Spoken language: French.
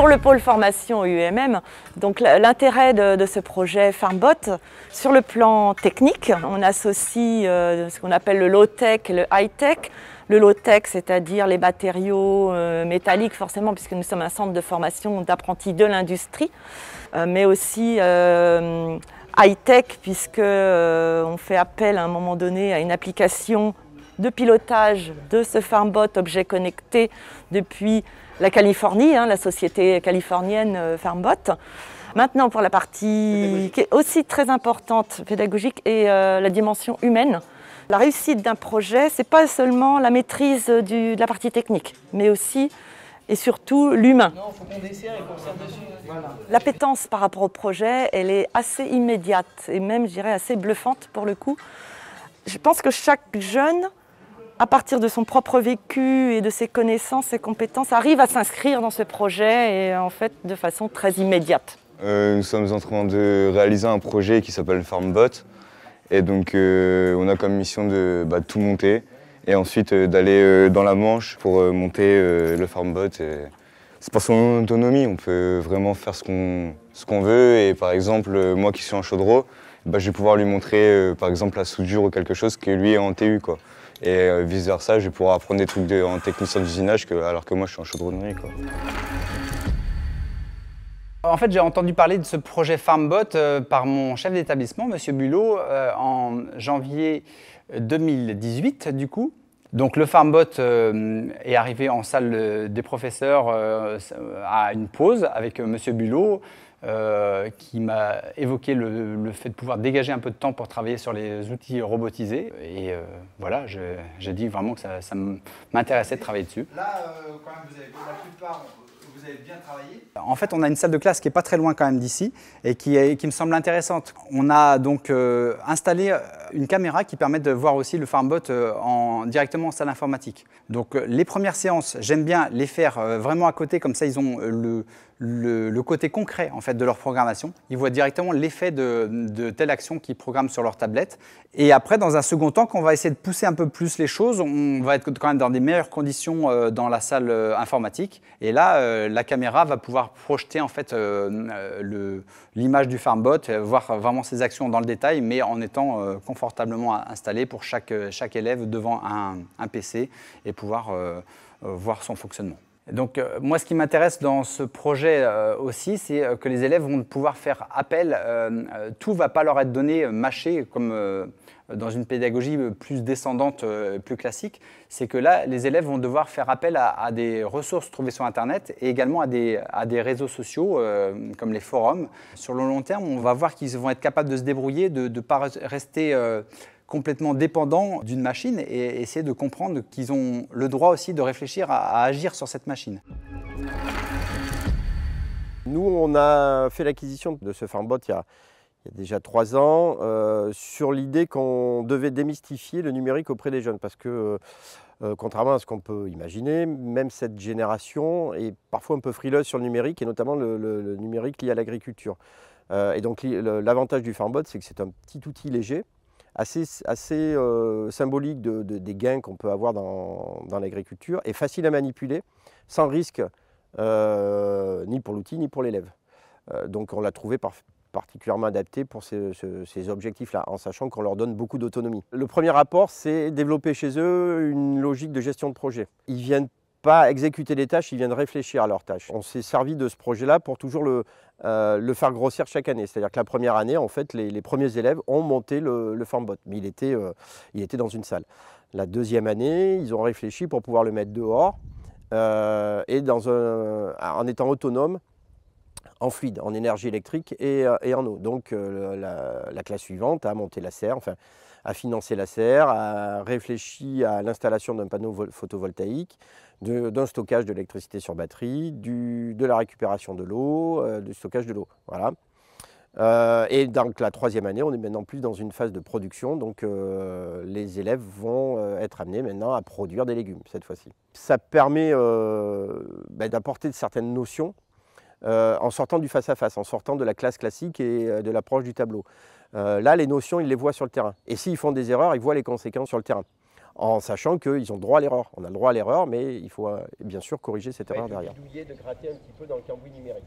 pour le pôle formation UMM, donc l'intérêt de ce projet FarmBot, sur le plan technique, on associe ce qu'on appelle le low-tech et le high-tech. Le low-tech, c'est-à-dire les matériaux métalliques, forcément, puisque nous sommes un centre de formation d'apprentis de l'industrie, mais aussi high-tech, puisqu'on fait appel à un moment donné à une application de pilotage de ce FarmBot objet connecté depuis la Californie, la société californienne FarmBot. Maintenant, pour la partie qui est aussi très importante, pédagogique, et la dimension humaine. La réussite d'un projet, ce n'est pas seulement la maîtrise de la partie technique, mais aussi et surtout l'humain. Non, il faut qu'on desserre et qu'on serre dessus. Voilà. L'appétence par rapport au projet, elle est assez immédiate et même, je dirais, assez bluffante pour le coup. Je pense que chaque jeune, à partir de son propre vécu et de ses connaissances, ses compétences, arrive à s'inscrire dans ce projet et en fait de façon très immédiate. Nous sommes en train de réaliser un projet qui s'appelle FarmBot. Et donc on a comme mission de tout monter et ensuite d'aller dans la Manche pour monter le FarmBot. C'est pour son autonomie, on peut vraiment faire ce qu'on veut. Et par exemple, moi qui suis en chaudreau, je vais pouvoir lui montrer par exemple la soudure ou quelque chose que lui est en TU, quoi. Et vice versa, je vais pouvoir apprendre des trucs en technicien d'usinage alors que moi je suis en chaudronnerie, quoi. En fait, j'ai entendu parler de ce projet FarmBot par mon chef d'établissement, M. Bulot, en janvier 2018, du coup. Donc le FarmBot est arrivé en salle des professeurs à une pause avec M. Bulot, qui m'a évoqué le fait de pouvoir dégager un peu de temps pour travailler sur les outils robotisés. Et voilà, j'ai dit vraiment que ça m'intéressait de travailler dessus. Là, quand même, vous avez pour la plupart... Vous avez bien travaillé. En fait, on a une salle de classe qui n'est pas très loin quand même d'ici et qui me semble intéressante. On a donc installé une caméra qui permet de voir aussi le FarmBot directement en salle informatique. Donc les premières séances, j'aime bien les faire vraiment à côté, comme ça ils ont le côté concret en fait, de leur programmation. Ils voient directement l'effet de telle action qu'ils programment sur leur tablette. Et après, dans un second temps, quand on va essayer de pousser un peu plus les choses, on va être quand même dans des meilleures conditions dans la salle informatique. Et là, la caméra va pouvoir projeter en fait, l'image du FarmBot, voir vraiment ses actions dans le détail, mais en étant confortablement installé pour chaque élève devant un PC et pouvoir voir son fonctionnement. Donc moi, ce qui m'intéresse dans ce projet aussi, c'est que les élèves vont pouvoir faire appel. Tout ne va pas leur être donné mâché comme dans une pédagogie plus descendante, plus classique. C'est que là, les élèves vont devoir faire appel à des ressources trouvées sur Internet et également à des réseaux sociaux comme les forums. Sur le long terme, on va voir qu'ils vont être capables de se débrouiller, de ne pas rester complètement dépendants d'une machine et essayer de comprendre qu'ils ont le droit aussi de réfléchir à agir sur cette machine. Nous, on a fait l'acquisition de ce FarmBot il y a déjà 3 ans sur l'idée qu'on devait démystifier le numérique auprès des jeunes parce que contrairement à ce qu'on peut imaginer, même cette génération est parfois un peu frileuse sur le numérique et notamment le numérique lié à l'agriculture. Et donc l'avantage du FarmBot, c'est que c'est un petit outil léger, assez symbolique des gains qu'on peut avoir dans l'agriculture et facile à manipuler, sans risque ni pour l'outil ni pour l'élève. Donc on l'a trouvé particulièrement adapté pour ces objectifs-là, en sachant qu'on leur donne beaucoup d'autonomie. Le premier rapport, c'est développer chez eux une logique de gestion de projet. Ils ne viennent pas exécuter des tâches, ils viennent réfléchir à leurs tâches. On s'est servi de ce projet-là pour toujours le faire grossir chaque année. C'est-à-dire que la première année, en fait, les premiers élèves ont monté le FarmBot, mais il était dans une salle. La deuxième année, ils ont réfléchi pour pouvoir le mettre dehors et en étant autonome, en fluide, en énergie électrique et en eau. Donc la classe suivante a monté la serre, enfin, a financé la serre, a réfléchi à l'installation d'un panneau photovoltaïque, d'un stockage d'électricité sur batterie, de la récupération de l'eau, du stockage de l'eau. Voilà. Et donc la troisième année, on est maintenant plus dans une phase de production, donc les élèves vont être amenés maintenant à produire des légumes cette fois-ci. Ça permet d'apporter certaines notions en sortant du face-à-face, en sortant de la classe classique et de l'approche du tableau. Là, les notions, ils les voient sur le terrain. Et s'ils font des erreurs, ils voient les conséquences sur le terrain. en sachant qu'ils ont droit à l'erreur. On a le droit à l'erreur, mais il faut bien sûr corriger cette erreur derrière. De gratter un petit peu dans le cambouis numérique.